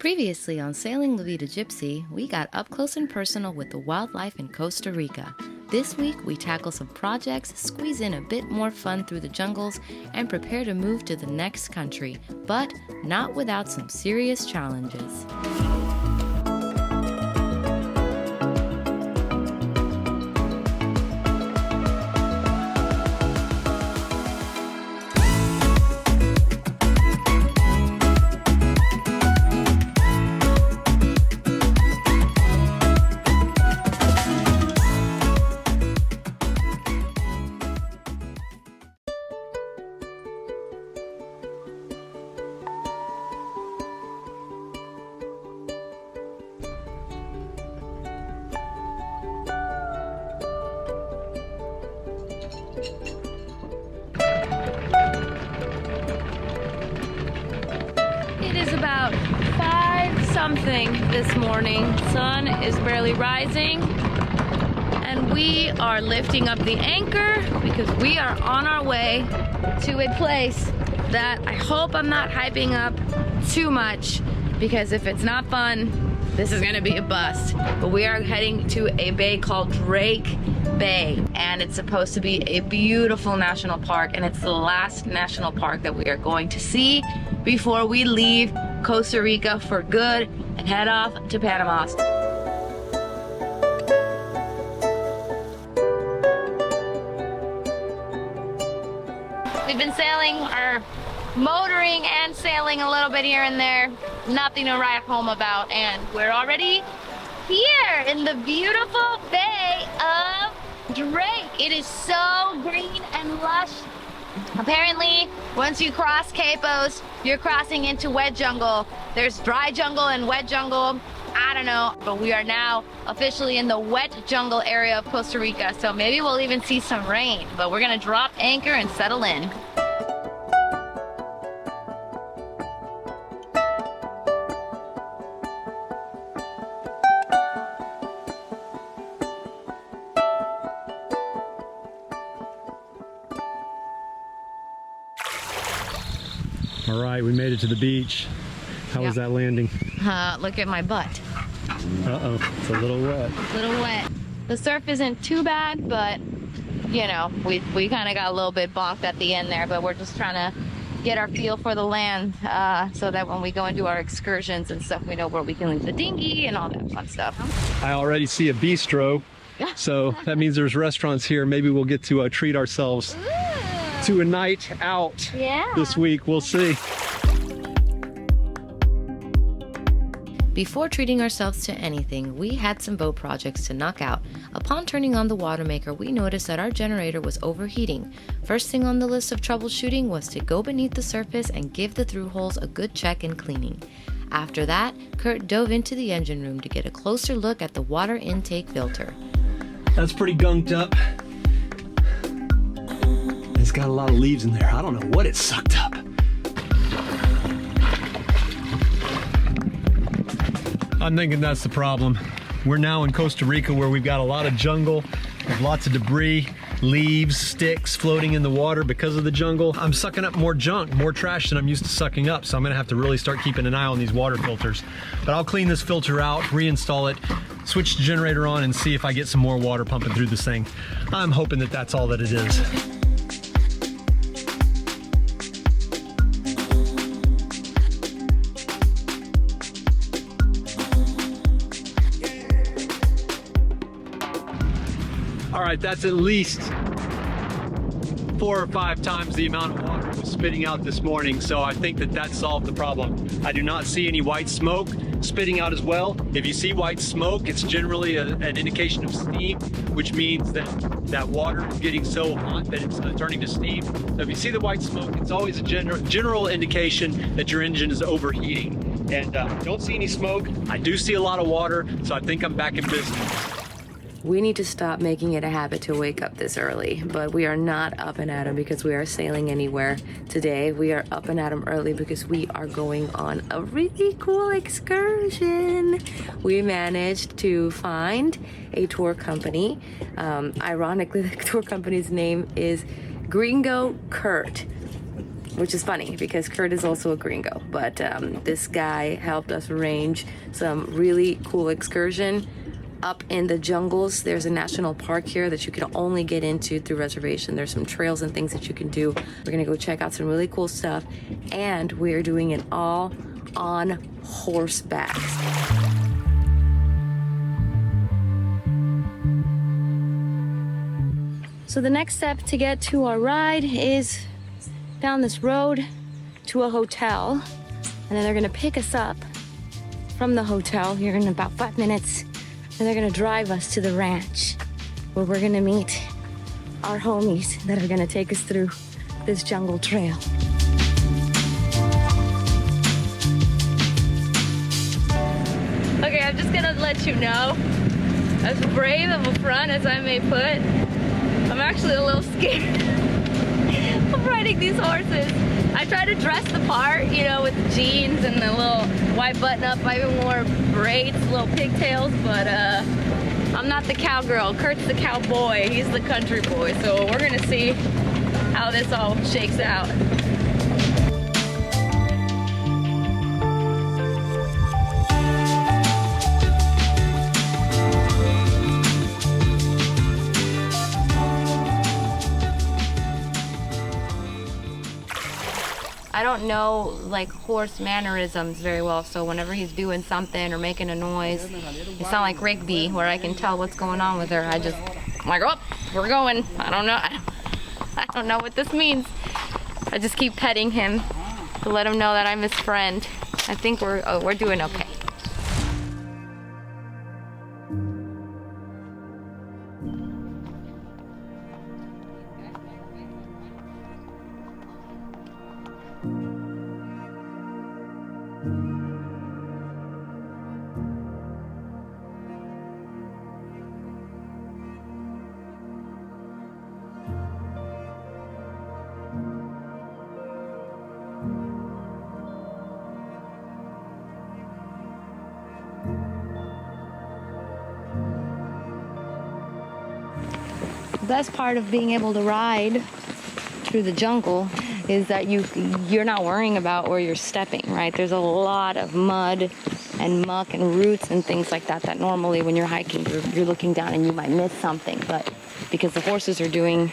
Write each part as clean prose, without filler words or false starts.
Previously on Sailing Vida Gypsea, we got up close and personal with the wildlife in Costa Rica. This week, we tackle some projects, squeeze in a bit more fun through the jungles, and prepare to move to the next country, but not without some serious challenges. It is about 5-something this morning. Sun is barely rising and we are lifting up the anchor because we are on our way to a place that I hope I'm not hyping up too much, because if it's not fun, this is gonna be a bust. But we are heading to a bay called Drake Bay, and it's supposed to be a beautiful national park, and it's the last national park that we are going to see before we leave Costa Rica for good and head off to Panama. We've been sailing, or motoring and sailing a little bit here and there. Nothing to write home about, and we're already here in the beautiful Bay of Drake. It is so green and lush. Apparently, once you cross Capos, you're crossing into wet jungle. There's dry jungle and wet jungle. I don't know, but we are now officially in the wet jungle area of Costa Rica, so maybe we'll even see some rain, but we're gonna drop anchor and settle in. All right, we made it to the beach. How was that landing? Look at my butt. Uh-oh, it's a little wet. A little wet. The surf isn't too bad, but you know, we kind of got a little bit bonked at the end there, but we're just trying to get our feel for the land so that when we go and do our excursions and stuff, we know where we can leave the dinghy and all that fun stuff. I already see a bistro, so that means there's restaurants here. Maybe we'll get to treat ourselves to a night out this week. We'll see. Before treating ourselves to anything, we had some boat projects to knock out. Upon turning on the water maker, we noticed that our generator was overheating. First thing on the list of troubleshooting was to go beneath the surface and give the through holes a good check and cleaning. After that, Kurt dove into the engine room to get a closer look at the water intake filter. That's pretty gunked up. It's got a lot of leaves in there. I don't know what it sucked up. I'm thinking that's the problem. We're now in Costa Rica where we've got a lot of jungle, with lots of debris, leaves, sticks floating in the water because of the jungle. I'm sucking up more junk, more trash than I'm used to sucking up, so I'm gonna have to really start keeping an eye on these water filters. But I'll clean this filter out, reinstall it, switch the generator on, and see if I get some more water pumping through this thing. I'm hoping that that's all that it is. All right, that's at least 4 or 5 times the amount of water it was spitting out this morning, so I think that solved the problem. I do not see any white smoke spitting out as well. If you see white smoke, it's generally an indication of steam, which means that water is getting so hot that it's turning to steam. So if you see the white smoke, it's always a general indication that your engine is overheating. And don't see any smoke. I do see a lot of water, so I think I'm back in business. We need to stop making it a habit to wake up this early, but we are not up and at 'em because we are sailing anywhere. Today, we are up and at 'em early because we are going on a really cool excursion. We managed to find a tour company. Ironically, the tour company's name is Gringo Kurt. which is funny because Kurt is also a gringo, but this guy helped us arrange some really cool excursion up in the jungles. There's a national park here that you can only get into through reservation. There's some trails and things that you can do. We're gonna go check out some really cool stuff, and we're doing it all on horseback. So the next step to get to our ride is down this road to a hotel, and then they're gonna pick us up from the hotel here in about 5 minutes, and they're gonna drive us to the ranch where we're gonna meet our homies that are gonna take us through this jungle trail. Okay, I'm just gonna let you know, as brave of a front as I may put, I'm actually a little scared of riding these horses. I try to dress the part, you know, with the jeans and the little white button-up. I even wore braids, little pigtails, but I'm not the cowgirl. Kurt's the cowboy. He's the country boy. So we're gonna see how this all shakes out. I don't know like horse mannerisms very well, so whenever he's doing something or making a noise, it's not like Rigby where I can tell what's going on with her. I'm like, oh, we're going. I don't know. I don't know what this means. I just keep petting him to let him know that I'm his friend. I think we're doing okay. The best part of being able to ride through the jungle is that you're not worrying about where you're stepping, right? There's a lot of mud and muck and roots and things like that that normally when you're hiking you're looking down and you might miss something, but because the horses are doing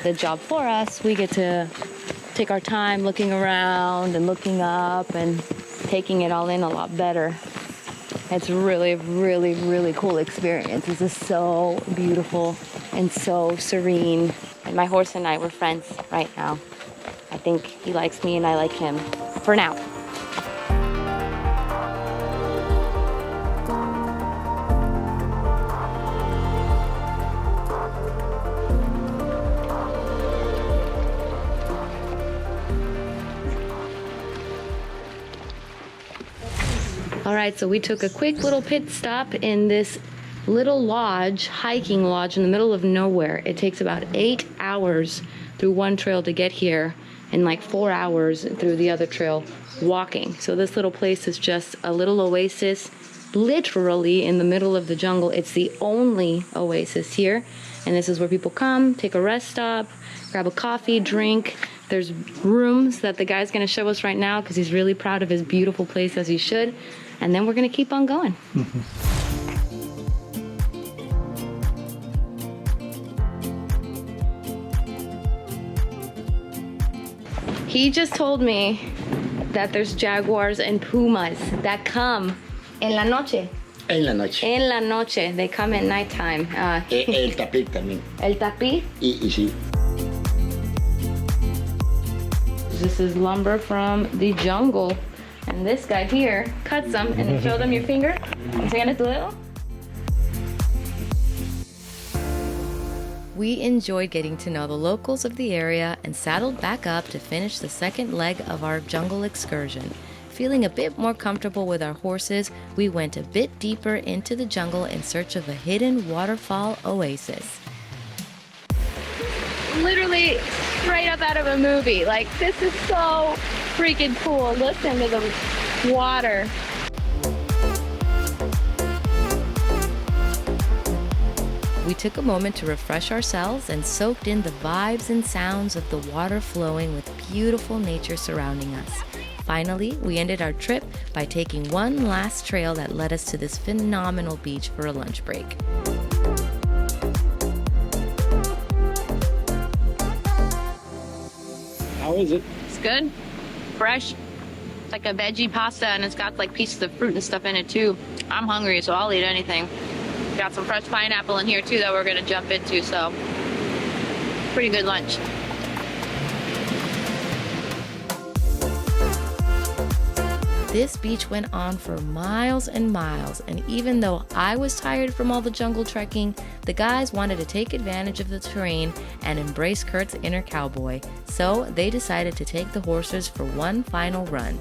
the job for us, we get to take our time looking around and looking up and taking it all in a lot better. It's really, really, really cool experience. This is so beautiful and so serene. And my horse and I, we're friends right now. I think he likes me and I like him for now. All right, so we took a quick little pit stop in this little lodge, hiking lodge in the middle of nowhere. It takes about 8 hours through one trail to get here and like 4 hours through the other trail walking. So this little place is just a little oasis, literally in the middle of the jungle. It's the only oasis here. And this is where people come, take a rest stop, grab a coffee, drink. There's rooms that the guy's gonna show us right now because he's really proud of his beautiful place, as he should. And then we're gonna keep on going. He just told me that there's jaguars and pumas that come en la noche. En la noche. En la noche. They come at nighttime. El tapí también. El tapí? Y sí. This is lumber from the jungle. And this guy here cuts them and then show them your finger. Enséñale tu dedo. We enjoyed getting to know the locals of the area and saddled back up to finish the second leg of our jungle excursion. Feeling a bit more comfortable with our horses, we went a bit deeper into the jungle in search of a hidden waterfall oasis. Literally straight up out of a movie. Like, this is so freaking cool. Listen to the water. We We took a moment to refresh ourselves and soaked in the vibes and sounds of the water flowing with beautiful nature surrounding us. Finally, we ended our trip by taking one last trail that led us to this phenomenal beach for a lunch break. How is it? It's good, fresh. It's like a veggie pasta, and it's got like pieces of fruit and stuff in it too. I'm hungry, so I'll eat anything. Got some fresh pineapple in here too that we're gonna jump into, so pretty good lunch. This beach went on for miles and miles, and even though I was tired from all the jungle trekking, the guys wanted to take advantage of the terrain and embrace Kurt's inner cowboy, so they decided to take the horses for one final run.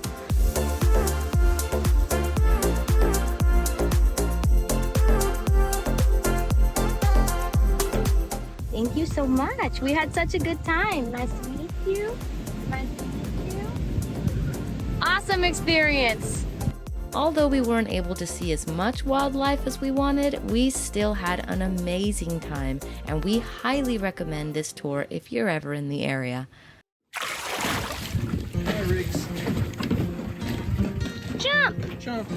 Thank you so much. We had such a good time. Nice to meet you. Nice to meet you. Awesome experience! Although we weren't able to see as much wildlife as we wanted, we still had an amazing time, and we highly recommend this tour if you're ever in the area. Hi, Riggs. Jump! Jump.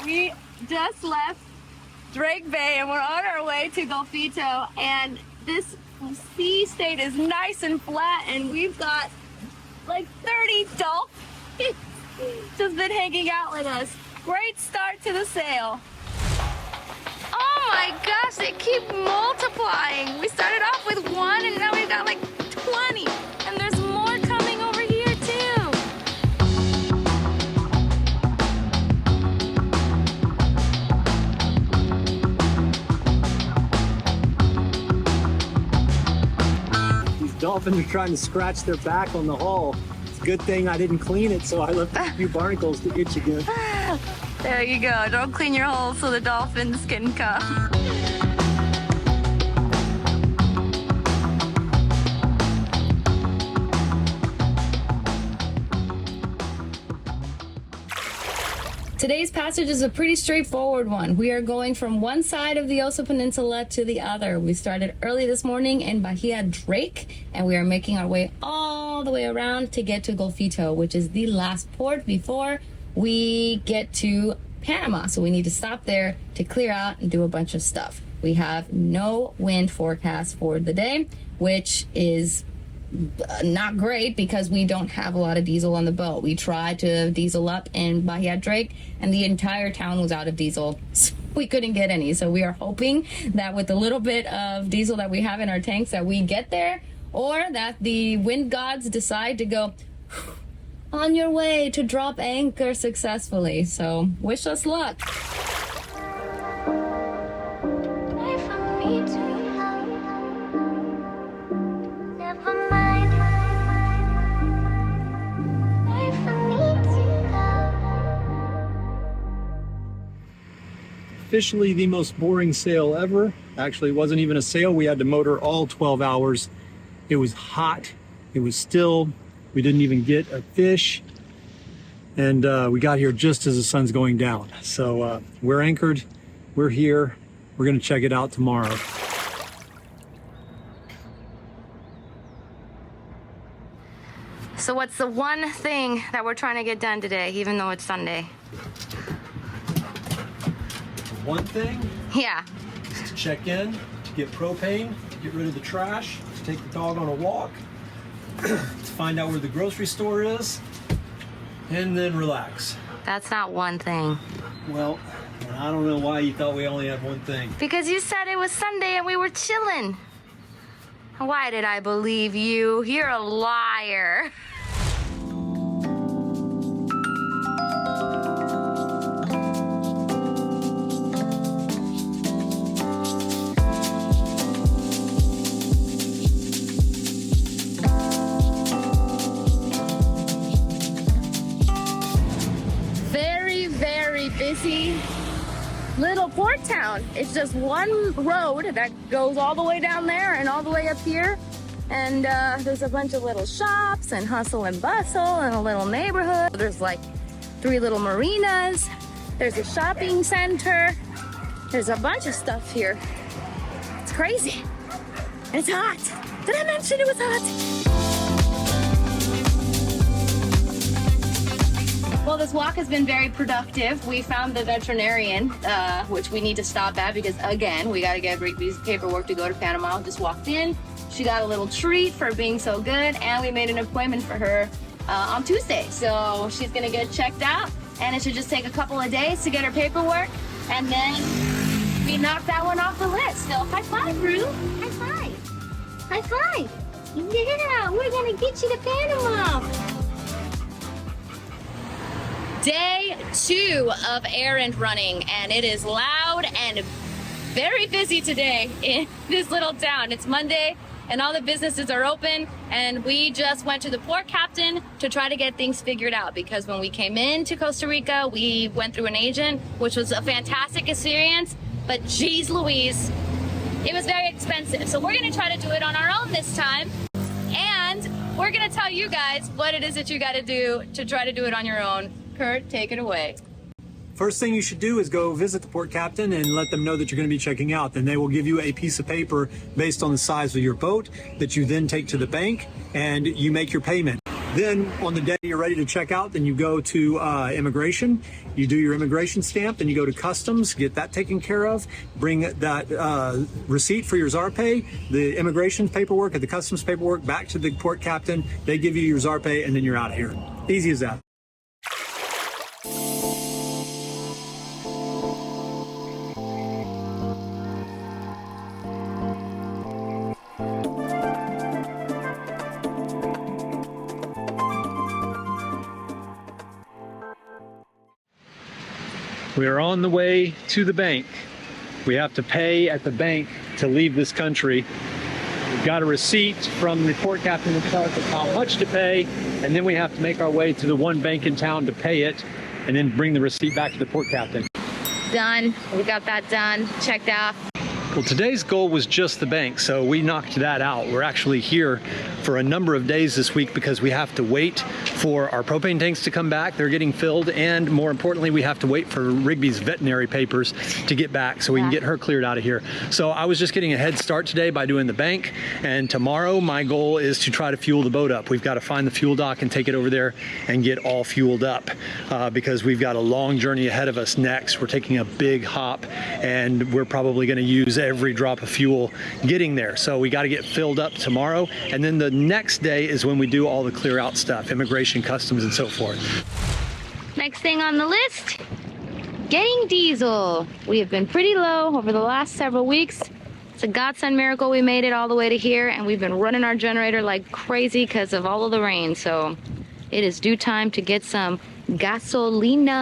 We just left Drake Bay and we're on our way to Golfito, and this sea state is nice and flat, and we've got like 30 dolphins just been hanging out with us. Great start to the sail. Oh my gosh, they keep multiplying. We started off with one and now we've got like 20, and there's more coming over here too. These dolphins are trying to scratch their back on the hull. It's a good thing I didn't clean it, so I left a few barnacles to itch again. There you go. Don't clean your holes so the dolphins can come. Today's passage is a pretty straightforward one. We are going from one side of the Osa Peninsula to the other. We started early this morning in Bahia Drake, and we are making our way all the way around to get to Golfito, which is the last port before we get to Panama. So we need to stop there to clear out and do a bunch of stuff. We have no wind forecast for the day, which is not great because we don't have a lot of diesel on the boat. We tried to diesel up in Bahia Drake and the entire town was out of diesel. So we couldn't get any. So we are hoping that with the little bit of diesel that we have in our tanks that we get there, or that the wind gods decide to go on your way to drop anchor successfully. So wish us luck. Officially the most boring sail ever. Actually, it wasn't even a sail. We had to motor all 12 hours. It was hot. It was still. We didn't even get a fish. And we got here just as the sun's going down. So we're anchored. We're here. We're going to check it out tomorrow. So what's the one thing that we're trying to get done today, even though it's Sunday? One thing Yeah. is to check in, to get propane, to get rid of the trash, to take the dog on a walk, to find out where the grocery store is, and then relax. That's not one thing. Well, I don't know why you thought we only had one thing. Because you said it was Sunday and we were chilling. Why did I believe you? You're a liar. town. It's just one road that goes all the way down there and all the way up here. And there's a bunch of little shops and hustle and bustle and a little neighborhood. There's like 3 little marinas. There's a shopping center. There's a bunch of stuff here. It's crazy. It's hot. Did I mention it was hot? Well, this walk has been very productive. We found the veterinarian, which we need to stop at because, again, we got to get Rigby's paperwork to go to Panama. Just walked in. She got a little treat for being so good, and we made an appointment for her on Tuesday. So she's going to get checked out, and it should just take a couple of days to get her paperwork, and then we knocked that one off the list. So high five, Rue. High five. High five. Yeah, we're going to get you to Panama. Day 2 of errand running, and it is loud and very busy today in this little town. It's Monday and all the businesses are open, and we just went to the port captain to try to get things figured out, because when we came into Costa Rica, we went through an agent, which was a fantastic experience, but geez Louise, it was very expensive. So we're gonna try to do it on our own this time, and we're gonna tell you guys what it is that you gotta do to try to do it on your own. Kurt, take it away. First thing you should do is go visit the port captain and let them know that you're going to be checking out. Then they will give you a piece of paper based on the size of your boat that you then take to the bank and you make your payment. Then on the day you're ready to check out, then you go to immigration, you do your immigration stamp, then you go to customs, get that taken care of, bring that receipt for your Zarpe, the immigration paperwork and the customs paperwork back to the port captain. They give you your Zarpe and then you're out of here. Easy as that. We are on the way to the bank. We have to pay at the bank to leave this country. We've got a receipt from the port captain that tells us how much to pay, and then we have to make our way to the one bank in town to pay it, and then bring the receipt back to the port captain. Done. We got that done. Checked out. Well, today's goal was just the bank, so we knocked that out. We're actually here for a number of days this week because we have to wait for our propane tanks to come back. They're getting filled, and more importantly, we have to wait for Rigby's veterinary papers to get back so we can get her cleared out of here. So I was just getting a head start today by doing the bank, and tomorrow my goal is to try to fuel the boat up. We've got to find the fuel dock and take it over there and get all fueled up because we've got a long journey ahead of us next. We're taking a big hop, and we're probably going to use every drop of fuel getting there. So we got to get filled up tomorrow, and then the next day is when we do all the clear out stuff, immigration, customs, and so forth. Next thing on the list, getting diesel. We have been pretty low over the last several weeks. It's a godsend miracle we made it all the way to here, and we've been running our generator like crazy because of all of the rain. So it is due time to get some gasolina.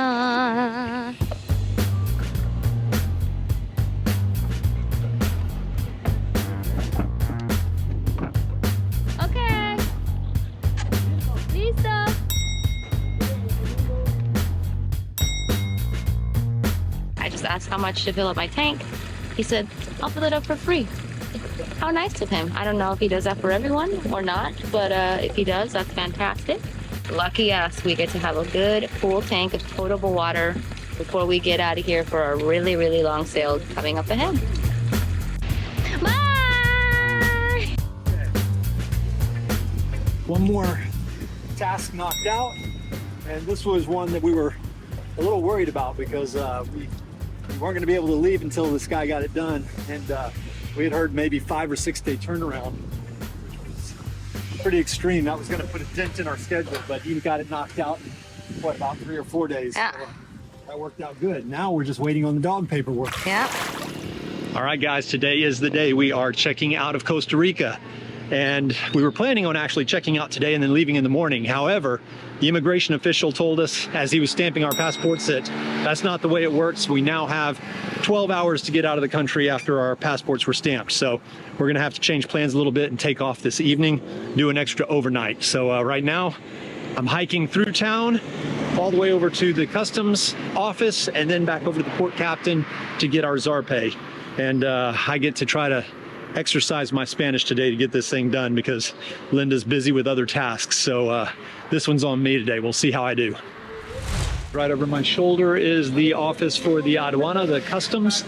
Asked how much to fill up my tank. He said, I'll fill it up for free. How nice of him. I don't know if he does that for everyone or not, but if he does, that's fantastic. Lucky us, we get to have a good full tank of potable water before we get out of here for a really, really long sail coming up ahead. Bye! One more task knocked out, and this was one that we were a little worried about because we weren't going to be able to leave until this guy got it done, and we had heard maybe 5 or 6 day turnaround, which was pretty extreme. That was going to put a dent in our schedule, but he got it knocked out in what, about 3 or 4 days. Yeah. So that worked out good. Now we're just waiting on the dog paperwork. Yeah. All right, guys, today is the day we are checking out of Costa Rica, and we were planning on actually checking out today and then leaving in the morning. However, the immigration official told us as he was stamping our passports that that's not the way it works. We now have 12 hours to get out of the country after our passports were stamped. So we're gonna have to change plans a little bit and take off this evening, do an extra overnight. So right now I'm hiking through town all the way over to the customs office and then back over to the port captain to get our Zarpe. And I get to try to exercise my Spanish today to get this thing done because Linda's busy with other tasks. So this one's on me today. We'll see how I do. Right over my shoulder is the office for the aduana, the customs.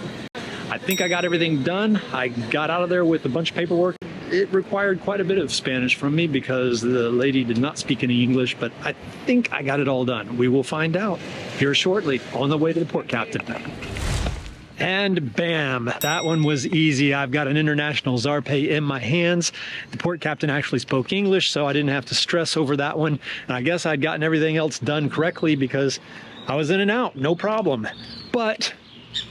I think I got everything done. I got out of there with a bunch of paperwork. It required quite a bit of Spanish from me because the lady did not speak any English, but I think I got it all done. We will find out here shortly on the way to the port captain. And bam, that one was easy. I've got an international Zarpe in my hands. The port captain actually spoke English, so I didn't have to stress over that one. And I guess I'd gotten everything else done correctly because I was in and out, no problem. But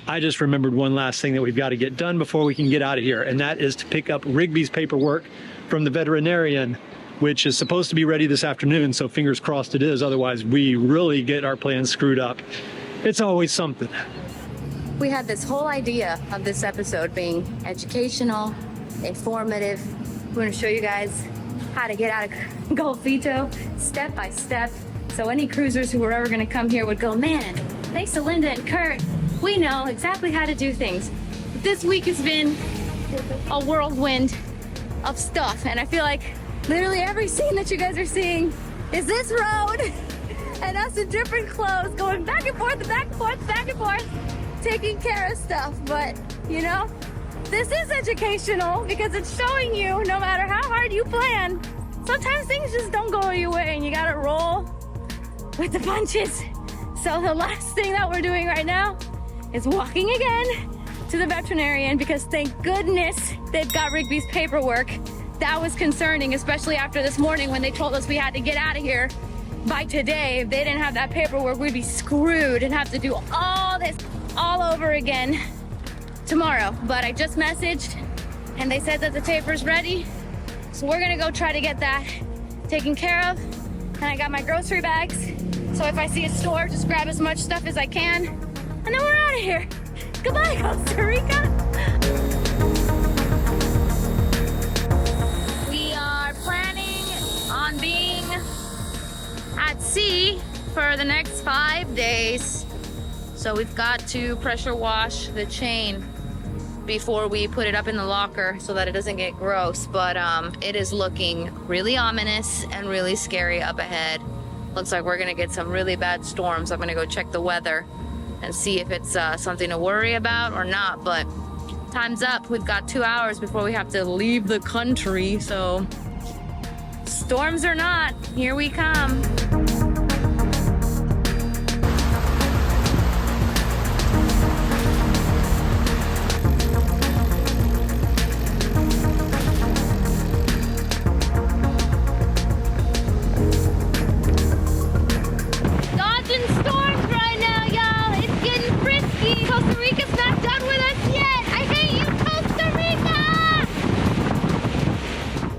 I just remembered one last thing that we've got to get done before we can get out of here, and that is to pick up Rigby's paperwork from the veterinarian, which is supposed to be ready this afternoon, so fingers crossed it is. Otherwise, we really get our plans screwed up. It's always something. We had this whole idea of this episode being educational, informative. We're going to show you guys how to get out of Golfito step by step. So any cruisers who were ever going to come here would go, man, thanks to Linda and Kurt, we know exactly how to do things. But this week has been a whirlwind of stuff. And I feel like literally every scene that you guys are seeing is this road and us in different clothes going back and forth, back and forth, back and forth, taking care of stuff. But you know, this is educational because it's showing you no matter how hard you plan, sometimes things just don't go your way and you gotta roll with the punches. So the last thing that we're doing right now is walking again to the veterinarian because thank goodness they've got Rigby's paperwork. That was concerning, especially after this morning when they told us we had to get out of here by today. If they didn't have that paperwork, we'd be screwed and have to do all this all over again tomorrow. But I just messaged and they said that the paper's ready. So we're gonna go try to get that taken care of. And I got my grocery bags. So if I see a store, just grab as much stuff as I can. And then we're out of here. Goodbye, Costa Rica. We are planning on being at sea for the next 5 days. So we've got to pressure wash the chain before we put it up in the locker so that it doesn't get gross. But it is looking really ominous and really scary up ahead. Looks like we're gonna get some really bad storms. I'm gonna go check the weather and see if it's something to worry about or not. But time's up. We've got 2 hours before we have to leave the country. So storms or not, here we come.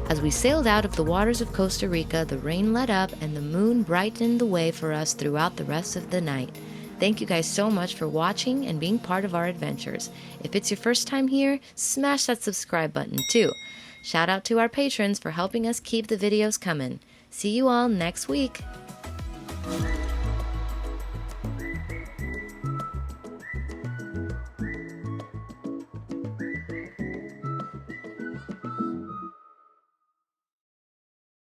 As we sailed out of the waters of Costa Rica, the rain let up and the moon brightened the way for us throughout the rest of the night. Thank you guys so much for watching and being part of our adventures. If it's your first time here, smash that subscribe button too. Shout out to our patrons for helping us keep the videos coming. See you all next week.